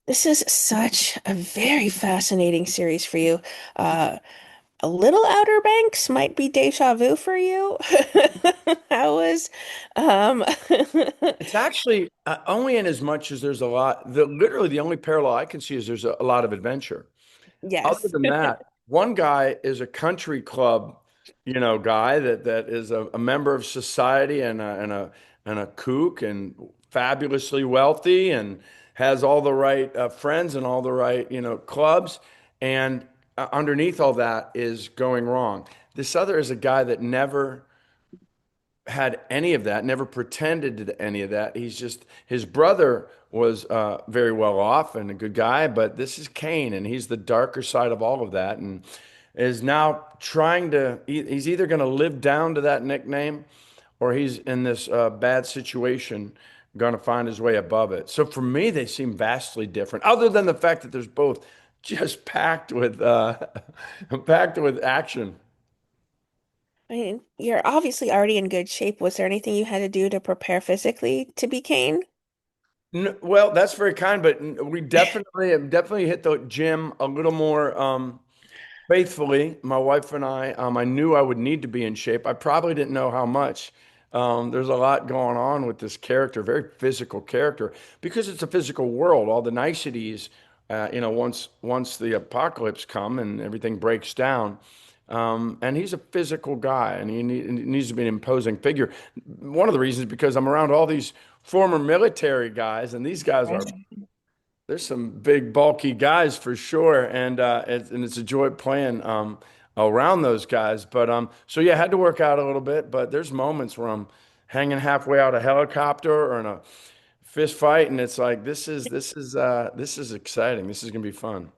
This is such a very fascinating series for you. Uh, a little Outer Banks might be deja vu for you. How was, um, It's actually only in as much as there's a lot. Literally, the only parallel I can see is there's a lot of adventure. Other yes. than that, one guy is a country club, guy that is a member of society and a kook and fabulously wealthy and has all the right friends and all the right, clubs. And underneath all that is going wrong. This other is a guy that never had any of that, never pretended to any of that. His brother was very well off and a good guy, but this is Cain, and he's the darker side of all of that, and is now he's either going to live down to that nickname or he's in this bad situation, going to find his way above it. So for me, they seem vastly different, other than the fact that there's both just packed with, packed with action. I mean, you're obviously already in good shape. Was there anything you had to do to prepare physically to be Kane? Well, that's very kind, but we definitely have definitely hit the gym a little more faithfully. My wife and I knew I would need to be in shape. I probably didn't know how much. There's a lot going on with this character, very physical character, because it's a physical world. All the niceties, once the apocalypse come and everything breaks down. And he's a physical guy, and he needs to be an imposing figure. One of the reasons is because I'm around all these former military guys, and these guys are Right. there's some big bulky guys for sure, and it's a joy playing around those guys. But so yeah, I had to work out a little bit, but there's moments where I'm hanging halfway out a helicopter or in a fist fight, and it's like this is exciting. This is gonna be fun.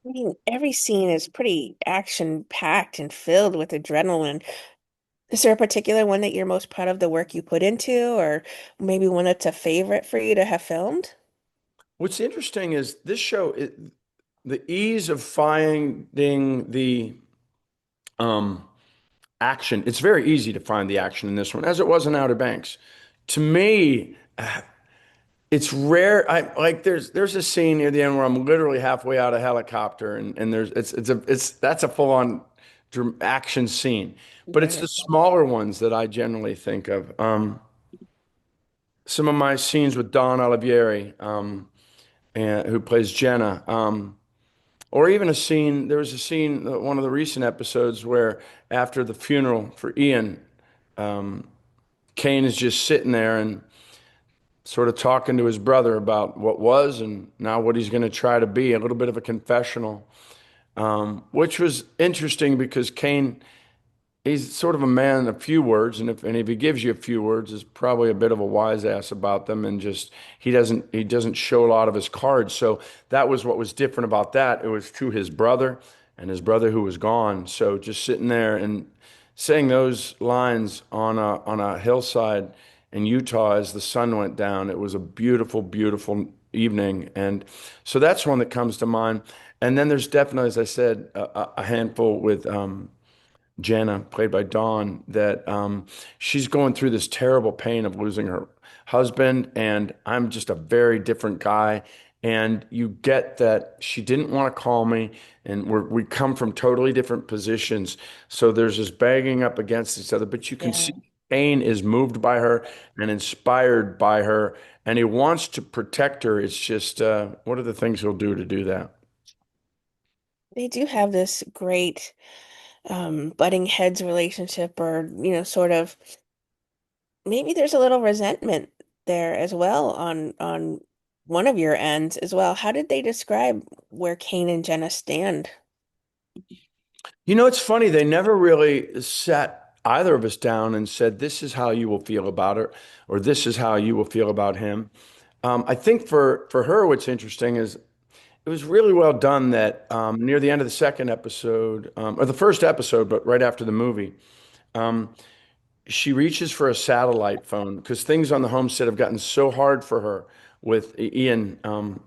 I mean, every scene is pretty action-packed and filled with adrenaline. Is there a particular one that you're most proud of the work you put into, or maybe one that's a favorite for you to have filmed? What's interesting is this show, the ease of finding the um, action. It's very easy to find the action in this one, as it was in Outer Banks. To me, it's rare. I like there's a scene near the end where I'm literally halfway out a helicopter, and there's it's that's a full on action scene. But it's the Right. smaller ones that I generally think of. Some of my scenes with Don Olivieri, who plays Jenna. Or even a scene, there was a scene, one of the recent episodes where after the funeral for Ian, Kane is just sitting there and sort of talking to his brother about what was and now what he's going to try to be, a little bit of a confessional, which was interesting because Kane, he's sort of a man of few words, and if he gives you a few words, is probably a bit of a wise ass about them, and just he doesn't show a lot of his cards. So that was what was different about that. It was to his brother and his brother who was gone. So just sitting there and saying those lines on a hillside in Utah as the sun went down, it was a beautiful, beautiful evening, and so that's one that comes to mind. And then there's definitely, as I said, a handful with Jana, played by Dawn, that she's going through this terrible pain of losing her husband, and I'm just a very different guy. And you get that she didn't want to call me, and we come from totally different positions. So there's this banging up against each other, but you can Yeah. see Kane is moved by her and inspired by her, and he wants to protect her. It's just, what are the things he'll do to do that? They do have this great butting heads relationship, or, sort of maybe there's a little resentment there as well on one of your ends as well. How did they describe where Kane and Jenna stand? It's funny. They never really sat either of us down and said, this is how you will feel about it, or this is how you will feel about him. I think for her, what's interesting is it was really well done that near the end of the second episode, or the first episode, but right after the movie, she reaches for a satellite phone because things on the homestead have gotten so hard for her with Ian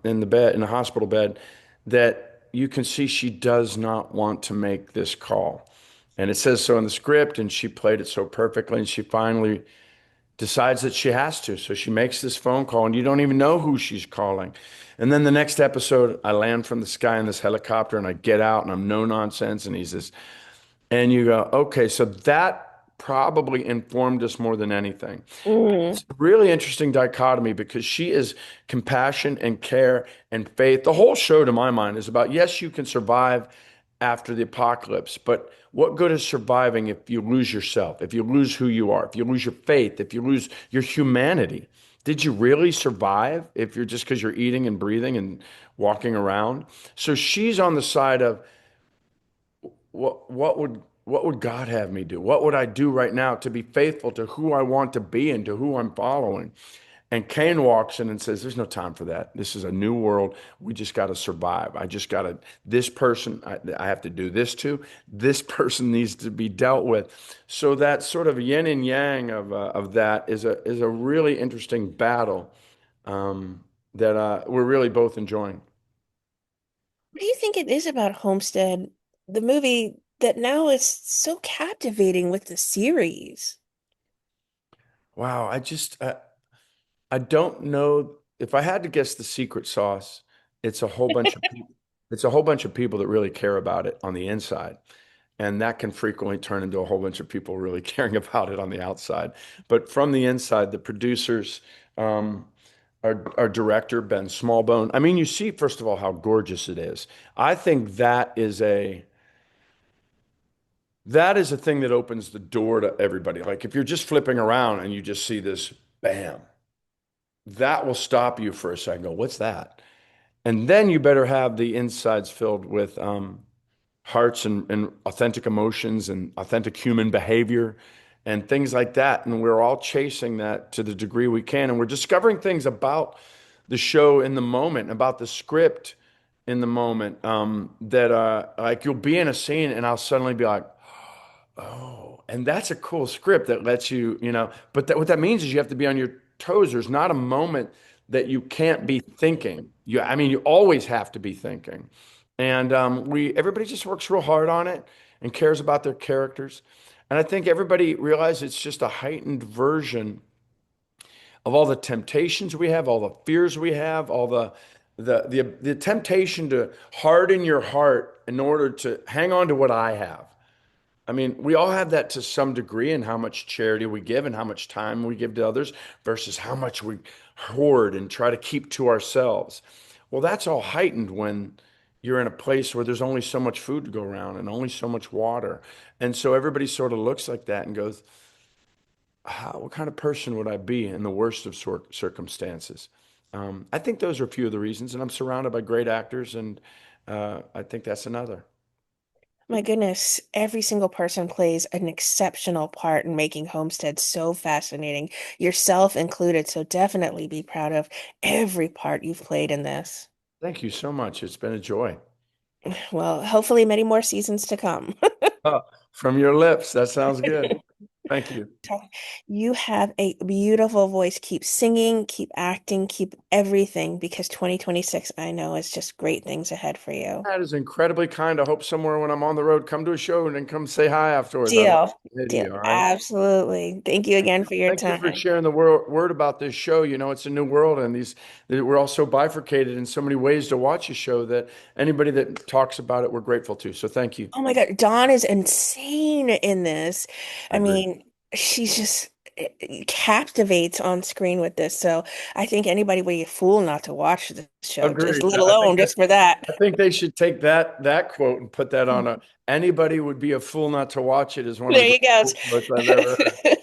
in the bed, in the hospital bed, that you can see she does not want to make this call. And it says so in the script, and she played it so perfectly. And she finally decides that she has to. So she makes this phone call, and you don't even know who she's calling. And then the next episode, I land from the sky in this helicopter and I get out and I'm no nonsense. And he's this, and you go, okay, so that probably informed us more than anything. Mm. It's a really interesting dichotomy because she is compassion and care and faith. The whole show, to my mind, is about yes, you can survive after the apocalypse, but what good is surviving if you lose yourself, if you lose who you are, if you lose your faith, if you lose your humanity? Did you really survive if you're just because you're eating and breathing and walking around? So she's on the side of what would God have me do? What would I do right now to be faithful to who I want to be and to who I'm following? And Cain walks in and says, there's no time for that. This is a new world. We just got to survive. I just got to, this person, I have to do this to. This person needs to be dealt with. So that sort of yin and yang of that is a really interesting battle that we're really both enjoying. What do you think it is about Homestead, the movie, that now is so captivating with the series? Wow, I don't know if I had to guess the secret sauce, it's a whole bunch of people. It's a whole bunch of people that really care about it on the inside. And that can frequently turn into a whole bunch of people really caring about it on the outside. But from the inside, the producers, um, our director, Ben Smallbone. I mean, you see, first of all, how gorgeous it is. I think that is a thing that opens the door to everybody. Like if you're just flipping around and you just see this, bam, that will stop you for a second. Go, what's that? And then you better have the insides filled with hearts and authentic emotions and authentic human behavior and things like that. And we're all chasing that to the degree we can. And we're discovering things about the show in the moment, about the script in the moment, that like you'll be in a scene and I'll suddenly be like, oh, and that's a cool script that lets you, but what that means is you have to be on your toes. There's not a moment that you can't be thinking. I mean, you always have to be thinking. And everybody just works real hard on it and cares about their characters. And I think everybody realizes it's just a heightened version of all the temptations we have, all the fears we have, all the temptation to harden your heart in order to hang on to what I have. I mean, we all have that to some degree in how much charity we give and how much time we give to others versus how much we hoard and try to keep to ourselves. Well, that's all heightened when you're in a place where there's only so much food to go around and only so much water. And so everybody sort of looks like that and goes, what kind of person would I be in the worst of circumstances? I think those are a few of the reasons, and I'm surrounded by great actors, and I think that's another. My goodness, every single person plays an exceptional part in making Homestead so fascinating, yourself included. So definitely be proud of every part you've played in this. Thank you so much. It's been a joy. Well, hopefully many more seasons to come. Oh, from your lips. That sounds good. Thank you. You have a beautiful voice. Keep singing, keep acting, keep everything because 2026, I know, is just great things ahead for you. That is incredibly kind. I hope somewhere when I'm on the road, come to a show and then come say hi afterwards. I'd love Deal. to say to Deal. you. All right. Absolutely. Thank you again for your Thank you for time. sharing the word about this show. It's a new world, and we're all so bifurcated in so many ways to watch a show that anybody that talks about it, we're grateful to. So thank you. Oh my God, Dawn is insane in this. I I agree. mean, she's just captivates on screen with this. So I think anybody would be a fool not to watch this show, just Agreed. let I think alone that just for that. I think they should take that quote and put that on a anybody would be a fool not to watch it is one of There the you great go. quotes I've ever heard.